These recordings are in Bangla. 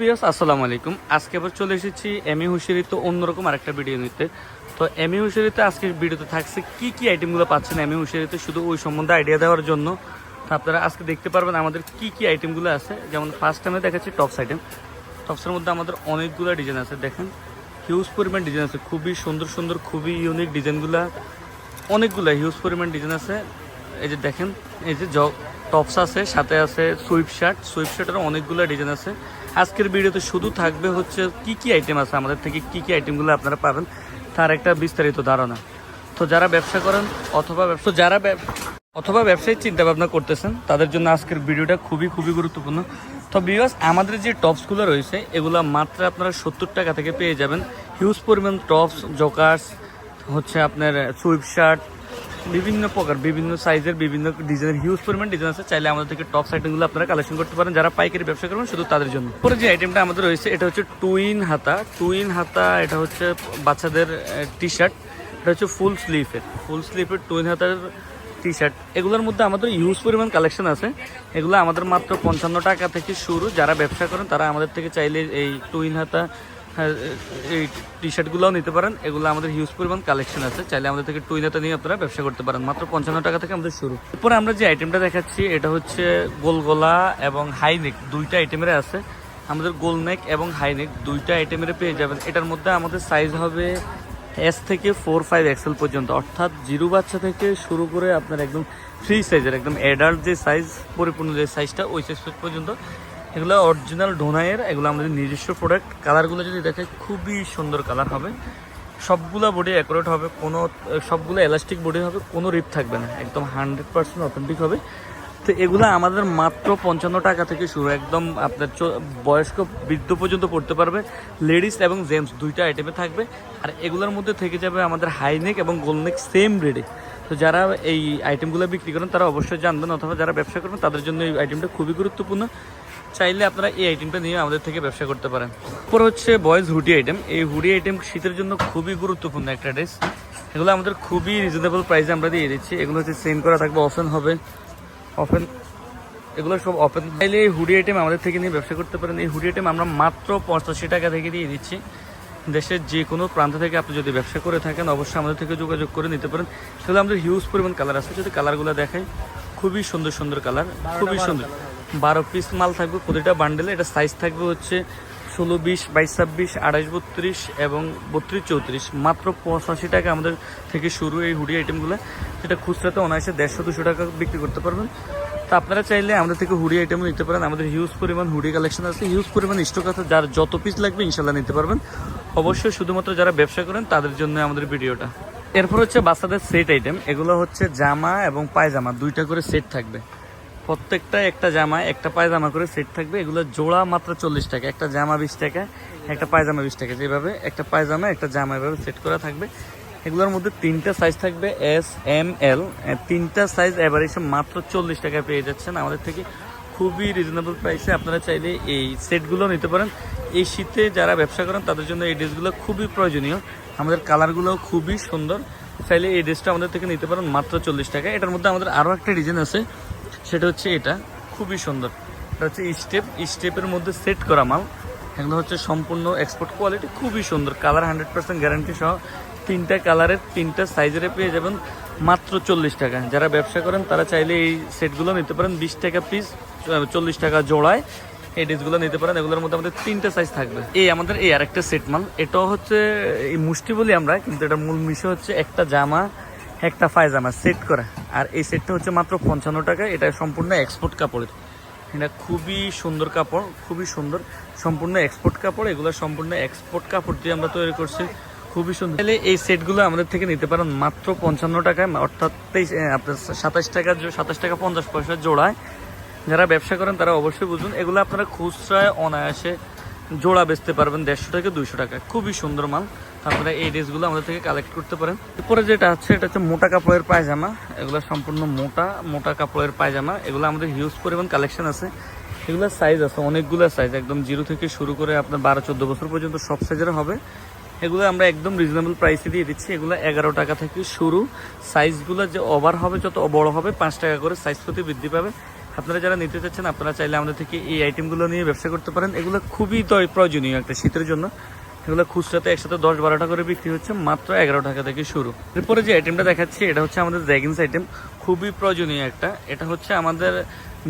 ভিউয়ার্স আসসালামু আলাইকুম। আজকে আবার চলে এসেছি এমি হুশিয়ারিতে অন্যরকম আরেকটা ভিডিও নিতে। তো এমি হুশিয়ারিতে আজকের ভিডিওতে থাকছে কি আইটেমগুলো পাচ্ছেন এমি হুশিয়ারিতে, শুধু ওই সম্বন্ধে আইডিয়া দেওয়ার জন্য। তো আপনারা আজকে দেখতে পারবেন আমাদের কি আইটেমগুলো আছে। যেমন ফার্স্ট টাইমে দেখাচ্ছি টপস আইটেম। টপসের মধ্যে আমাদের অনেকগুলো ডিজাইন আছে, দেখেন হিউজ পরিমাণ ডিজাইন আছে, খুবই সুন্দর সুন্দর খুবই ইউনিক ডিজাইনগুলো, অনেকগুলো হিউজ পরিমাণ ডিজাইন আছে। এই যে দেখেন, এই যে টপস আছে, সাথে আছে সুইপ শার্টেরও অনেকগুলো ডিজাইন আছে। আজকের ভিডিওতে শুধু থাকবে হচ্ছে কি আইটেম আছে আমাদের থেকে, কি আইটেমগুলো আপনারা পাবেন তার একটা বিস্তারিত ধারণা। তো যারা ব্যবসা করেন অথবা ব্যবসায়িক চিন্তা ভাবনা করতেছেন তাদের জন্য আজকের ভিডিওটা খুবই গুরুত্বপূর্ণ। তো ভিউয়ার্স, আমাদের যে টপসগুলো রয়েছে এগুলো মাত্র আপনারা 70 টাকা থেকে পেয়ে যাবেন। হিউজ পরিমাণ টপস, জকার্স, হচ্ছে আপনার সুইপ শার্ট, বিভিন্ন প্রকার বিভিন্ন সাইজের বিভিন্ন ডিজাইনের হিউজ পরিমাণ ডিজাইন আছে। চাইলে আমাদের থেকে টপস আইটেমগুলো আপনারা কালেকশন করতে পারেন যারা পাইকারি ব্যবসা করবেন, শুধু তাদের জন্য। পরে যে আইটেমটা আমাদের রয়েছে এটা হচ্ছে টুইন হাতা। এটা হচ্ছে বাচ্চাদের টি শার্ট। এটা হচ্ছে ফুল স্লিভের টুইন হাতার টি শার্ট। এগুলোর মধ্যে আমাদের হিউজ পরিমাণ কালেকশন আছে। এগুলো আমাদের মাত্র 55 টাকা থেকে শুরু। যারা ব্যবসা করেন তারা আমাদের থেকে চাইলে এই টুইন হাতা এই টি শার্টগুলোও নিতে পারেন। এগুলো আমাদের হিউজ পরিমাণ কালেকশন আছে, চাইলে আমাদের থেকে টুইন হাতা নিয়ে আপনারা ব্যবসা করতে পারেন। মাত্র 55 টাকা থেকে আমাদের শুরু। এরপরে আমরা যে আইটেমটা দেখাচ্ছি এটা হচ্ছে গোল গলা এবং হাই নেক, দুইটা আইটেমের আছে। আমাদের গোল নেক এবং হাই নেক দুইটা আইটেমের পেয়ে যাবেন। এটার মধ্যে আমাদের সাইজ হবে S থেকে 4-5 XL পর্যন্ত, অর্থাৎ জিরো বাচ্চা থেকে শুরু করে আপনার একদম ফ্রি সাইজের, একদম অ্যাডাল্ট যে সাইজ, পরিপূর্ণ যে সাইজটা, ওই সাইজ পর্যন্ত। এগুলো অরিজিনাল ডোনায়ের, এগুলো আমাদের নিজস্ব প্রোডাক্ট। কালারগুলো যদি দেখায় খুবই সুন্দর কালার হবে, সবগুলো বডি অ্যাকুরেট হবে, সবগুলো এলাস্টিক বডি হবে, কোনো রিপ থাকবে না, একদম 100% অথেন্টিক হবে। তো এগুলো আমাদের মাত্র 55 টাকা থেকে শুরু, একদম আপনার বয়স্ক বৃদ্ধ পর্যন্ত পড়তে পারবে। লেডিস এবং জেন্টস দুইটা আইটেমে থাকবে। আর এগুলোর মধ্যে থেকে যাবে আমাদের হাইনেক এবং গোলনেক সেম রেডে। তো যারা এই আইটেমগুলো বিক্রি করেন তারা অবশ্যই জানবেন, অথবা যারা ব্যবসা করবেন তাদের জন্য এই আইটেমটা খুবই গুরুত্বপূর্ণ। চাইলে আপনারা এই আইটেমটা নিয়ে আমাদের থেকে ব্যবসা করতে পারেন। এরপর হচ্ছে বয়েজ হুডি আইটেম। এই হুডি আইটেম শীতের জন্য খুবই গুরুত্বপূর্ণ একটা ড্রেস। এগুলো আমাদের খুবই রিজনেবল প্রাইসে আমরা দিয়ে দিচ্ছি। এগুলো হচ্ছে সেম করা থাকবে, ওপেন, এগুলো সব ওপেন। চাইলে এই হুডি আইটেম আমাদের থেকে নিয়ে ব্যবসা করতে পারেন। এই হুডি আইটেম আমরা মাত্র 85 টাকা থেকে দিয়ে দিচ্ছি। দেশের যে কোনো প্রান্ত থেকে আপনি যদি ব্যবসা করে থাকেন অবশ্যই আমাদের থেকে যোগাযোগ করে নিতে পারেন। সেগুলো আমাদের হিউজ পরিমাণ কালার আছে, যদি কালারগুলো দেখাই খুবই সুন্দর কালার, খুবই সুন্দর। 12 পিস মাল থাকবে প্রতিটা বান্ডেলে। এটা সাইজ থাকবে হচ্ছে 16, 20, 22, 26, 28, 32 এবং 32, 34। মাত্র 85 টাকা আমাদের থেকে শুরু এই হুডি আইটেমগুলো, যেটা খুচরাতে অনায়াসে 150-200 টাকা বিক্রি করতে পারবেন। তো আপনারা চাইলে আমাদের থেকে হুডি আইটেমও নিতে পারেন। আমাদের হিউজ পরিমাণ হুডি কালেকশন আছে, হিউজ পরিমাণ স্টক আছে। যার যত পিস লাগবে ইনশাল্লাহ নিতে পারবেন। অবশ্যই শুধুমাত্র যারা ব্যবসা করেন তাদের জন্য আমাদের ভিডিওটা। এরপর হচ্ছে বাচ্চাদের সেট আইটেম। এগুলো হচ্ছে জামা এবং পায়জামা দুইটা করে সেট থাকবে। প্রত্যেকটা একটা জামা একটা পায়জামা করে সেট থাকবে। এগুলো জোড়া মাত্র 40 টাকা, একটা জামা 20 টাকা, একটা পায়জামা 20 টাকা। যেভাবে একটা পায়জামা একটা জামা এভাবে সেট করা থাকবে। এগুলোর মধ্যে 3টা সাইজ থাকবে, S, M, L। 3টা সাইজ এভারেজে মাত্র 40 টাকায় পেয়ে যাচ্ছেন আমাদের থেকে খুবই রিজনেবল প্রাইসে। আপনারা চাইলে এই সেটগুলো নিতে পারেন। এই শীতে যারা ব্যবসা করেন তাদের জন্য এই ড্রেসগুলো খুবই প্রয়োজনীয়। আমাদের কালারগুলো খুবই সুন্দর, চাইলে এই ড্রেসটা আমাদের থেকে নিতে পারেন মাত্র 40 টাকা। এটার মধ্যে আমাদের আরও একটা ডিজাইন আছে, সেটা হচ্ছে এটা খুবই সুন্দর। এটা হচ্ছে স্টেপের মধ্যে সেট করা মাল। এগুলো হচ্ছে সম্পূর্ণ এক্সপোর্ট কোয়ালিটি, খুবই সুন্দর কালার, 100% গ্যারান্টি সহ। 3টা কালারের 3টা সাইজের পেয়ে যাবেন মাত্র 40 টাকা। যারা ব্যবসা করেন তারা চাইলে এই সেটগুলো নিতে পারেন 20 টাকা পিস, 40 টাকা জোড়ায় এই ড্রেসগুলো নিতে পারেন। এগুলোর মধ্যে আমাদের 3টা সাইজ থাকবে। আমাদের এই আরেকটা সেট মাল, এটাও হচ্ছে এই মুষ্টি বলি আমরা, কিন্তু এটার মূল বিষয় হচ্ছে একটা জামা একটা পায়জামা সেট করা। আর এই সেটটা হচ্ছে মাত্র 55 টাকা। এটা সম্পূর্ণ এক্সপোর্ট কাপড়ের। এটা খুবই সুন্দর কাপড়, খুবই সুন্দর, সম্পূর্ণ এক্সপোর্ট কাপড়। এগুলো সম্পূর্ণ এক্সপোর্ট কাপড় দিয়ে আমরা তৈরি করছি, খুবই সুন্দর। তাহলে এই সেটগুলো আমাদের থেকে নিতে পারেন মাত্র 55 টাকায়, অর্থাৎ আপনার 27 টাকা 50 পয়সা জোড়ায়। যারা ব্যবসা করেন তারা অবশ্যই বুঝুন। এগুলো আপনারা খুচরায় অনায়াসে জোড়া বেচতে পারবেন 150 থেকে 200 টাকা, খুবই সুন্দর মাল। আপনারা এই ড্রেসগুলো আমাদের থেকে কালেক্ট করতে পারেন। এরপরে যেটা আছে এটা হচ্ছে মোটা কাপড়ের পায়জামা। এগুলো সম্পূর্ণ মোটা কাপড়ের পায়জামা। এগুলো আমাদের হিউজ পরিমাণ কালেকশন আছে। এগুলো সাইজ আছে অনেকগুলো সাইজ, একদম 0 থেকে শুরু করে আপনার 12-14 বছর পর্যন্ত সব সাইজের হবে। এগুলো আমরা একদম রিজনেবল প্রাইসে দিয়ে দিচ্ছি। এগুলো 11 টাকা থেকে শুরু। সাইজগুলো যে ওভার হবে, যত বড় হবে 5 টাকা করে সাইজ প্রতি বৃদ্ধি পাবে। আপনারা যারা নিতে চাচ্ছেন আপনারা চাইলে আমাদের থেকে এই আইটেমগুলো নিয়ে ব্যবসা করতে পারেন। এগুলো খুবই প্রয়োজনীয় একটা শীতের জন্য। এগুলো খুচরাতে একসাথে 10-12 টাকা করে বিক্রি হচ্ছে, মাত্র 11 টাকা থেকে শুরু। এরপরে যে আইটেমটা দেখাচ্ছি এটা হচ্ছে আমাদের জ্যাগিন্স আইটেম, খুবই প্রয়োজনীয় একটা। এটা হচ্ছে আমাদের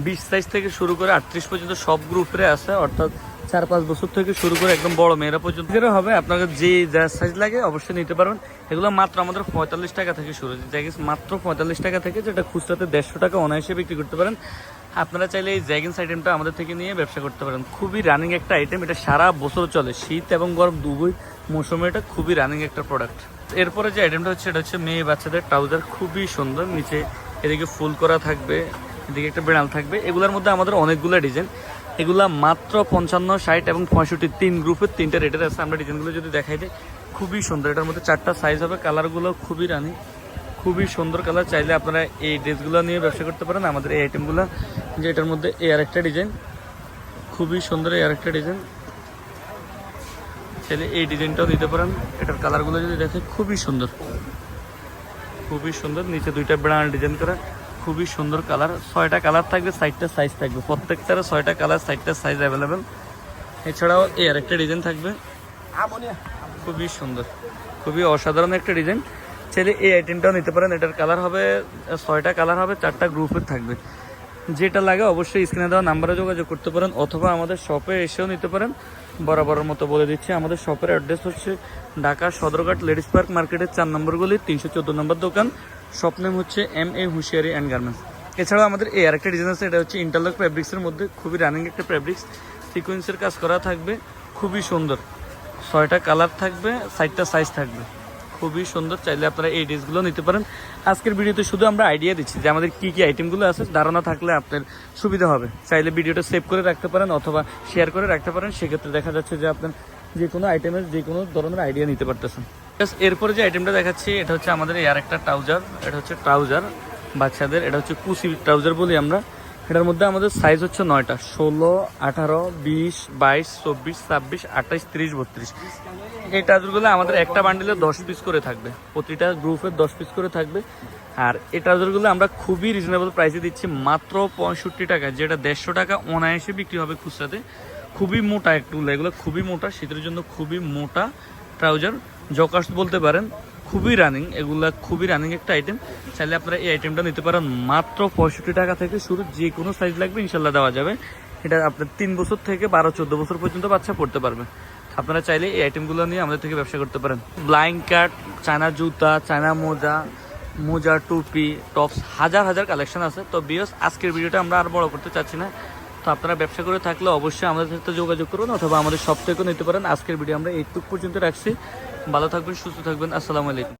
20 সাইজ থেকে শুরু করে 38 পর্যন্ত সব গ্রুপে আছে, অর্থাৎ 4-5 বছর থেকে শুরু করে একদম বড় মেয়েরা পর্যন্ত হবে। আপনাকে যে যা সাইজ লাগে অবশ্যই নিতে পারবেন। এগুলো মাত্র আমাদের 45 টাকা থেকে শুরু, জ্যাগিন্স মাত্র 45 টাকা থেকে, যেটা খুচরাতে 150 টাকা অনায়াসে বিক্রি করতে পারেন। আপনারা চাইলে এই জ্যাগিন্স আইটেমটা আমাদের থেকে নিয়ে ব্যবসা করতে পারেন। খুবই রানিং একটা আইটেম, এটা সারা বছর চলে, শীত এবং গরম দুই মৌসুমে এটা খুবই রানিং একটা প্রোডাক্ট। এরপরে যে আইটেমটা হচ্ছে এটা হচ্ছে মেয়ে বাচ্চাদের ট্রাউজার, খুবই সুন্দর। নিচে এদিকে ফুল করা থাকবে, এদিকে একটা বেড়াল থাকবে। এগুলোর মধ্যে আমাদের অনেকগুলো ডিজাইন, এগুলা মাত্র 55, 60 এবং 65 3 গ্রুপের 3টা রেটের আছে। আমরা ডিজাইনগুলো যদি দেখাই দিই, খুবই সুন্দর। এটার মধ্যে 4টা সাইজ হবে, কালারগুলো খুবই রানিং, খুবই সুন্দর কালার। চাইলে আপনারা এই ড্রেসগুলো নিয়ে ব্যবসা করতে পারেন। আমাদের এই আইটেমগুলো, যে এটার মধ্যে এই আরেকটা ডিজাইন, খুবই সুন্দর এই আরেকটা ডিজাইন, চাইলে এই ডিজাইনটাও দিতে পারেন। এটার কালারগুলো যদি দেখে খুবই সুন্দর, খুবই সুন্দর। নিচে 2টা ব্রান্ড ডিজাইন করা, খুবই সুন্দর কালার। 6টা কালার থাকবে, 60টা সাইজ থাকবে, প্রত্যেকটার 6টা কালার, 60টা সাইজ অ্যাভেলেবেল। এছাড়াও এই আরেকটা ডিজাইন থাকবে, খুবই সুন্দর, খুবই অসাধারণ একটা ডিজাইন। চাইলে এই আইটেমটাও নিতে পারেন। এটার কালার হবে 6টা কালার হবে, 4টা গ্রুপের থাকবে। যেটা লাগে অবশ্যই স্ক্রিনে দেওয়া নাম্বারে যোগাযোগ করতে পারেন, অথবা আমাদের শপে এসেও নিতে পারেন। বরাবরের মতো বলে দিচ্ছি, আমাদের শপের অ্যাড্রেস হচ্ছে ঢাকা সদরঘাট লেডিস পার্ক মার্কেটের 4 নম্বর গলি 314 নম্বর দোকান। শপ নেম হচ্ছে MA হুশিয়ারি অ্যান্ড গার্মেন্টস। এছাড়াও আমাদের এই আরেকটা ডিজাইন আছে, এটা হচ্ছে ইন্টারলক ফ্যাব্রিক্সের মধ্যে, খুবই রানিং একটা ফ্যাব্রিক্স, সিকোয়েন্সের কাজ করা থাকবে, খুবই সুন্দর। 6টা কালার থাকবে, 60টা সাইজ থাকবে, খুবই সুন্দর। চাইলে আপনারা এই ড্রেসগুলো নিতে পারেন। আজকের ভিডিওতে শুধু আমরা আইডিয়া দিচ্ছি যে আমাদের কী কী আইটেমগুলো আছে, ধারণা থাকলে আপনার সুবিধা হবে। চাইলে ভিডিওটা সেভ করে রাখতে পারেন অথবা শেয়ার করে রাখতে পারেন, সেক্ষেত্রে দেখা যাচ্ছে যে আপনার যে কোনো আইটেমের যে কোনো ধরনের আইডিয়া নিতে পারতেছেন। এরপরে যে আইটেমটা দেখাচ্ছি এটা হচ্ছে আমাদের এই আরেকটা ট্রাউজার, এটা হচ্ছে ট্রাউজার বাচ্চাদের, এটা হচ্ছে কুচি ট্রাউজার বলি আমরা। এটার মধ্যে আমাদের সাইজ হচ্ছে 9টা, 16, 18, 20, 22, 24, 26, 28, 30, 32। এই ট্রাউজারগুলো আমাদের একটা বান্ডিলে 10 পিস করে থাকবে, প্রতিটা গ্রুপের 10 পিস করে থাকবে। আর এই ট্রাউজারগুলো আমরা খুবই রিজনেবল প্রাইসে দিচ্ছি, মাত্র 65 টাকা, যেটা 150 টাকা অনায়াসে বিক্রি হবে খুচরাতে। খুবই মোটা একটু, এগুলো খুবই মোটা, শীতের জন্য খুবই মোটা ট্রাউজার, জকার্স বলতে পারেন। খুবই রানিং, এগুলা খুবই রানিং একটা আইটেম। চাইলে আপনারা এই আইটেমটা নিতে পারেন, মাত্র 65 টাকা থেকে শুরু, যে কোনো সাইজ লাগবে ইনশাল্লাহ দেওয়া যাবে। এটা আপনার 3 বছর থেকে 12-14 বছর পর্যন্ত বাচ্চা পড়তে পারবে। আপনারা চাইলে এই আইটেমগুলো নিয়ে আমাদের থেকে ব্যবসা করতে পারেন। ব্ল্যাঙ্কেট, চায়না জুতা, চায়না মোজা, টুপি, টপস, হাজার কালেকশন আছে। তো বিয়স আজকের ভিডিওটা আমরা আর বড় করতে চাচ্ছি না। তো আপনারা ব্যবসা করে থাকলে অবশ্যই আমাদের সাথে যোগাযোগ করুন, অথবা আমাদের শপ থেকেও নিতে পারেন। আজকের ভিডিও আমরা এইটুকু পর্যন্ত রাখছি। ভালো থাকবেন, সুস্থ থাকবেন, আসসালামু আলাইকুম।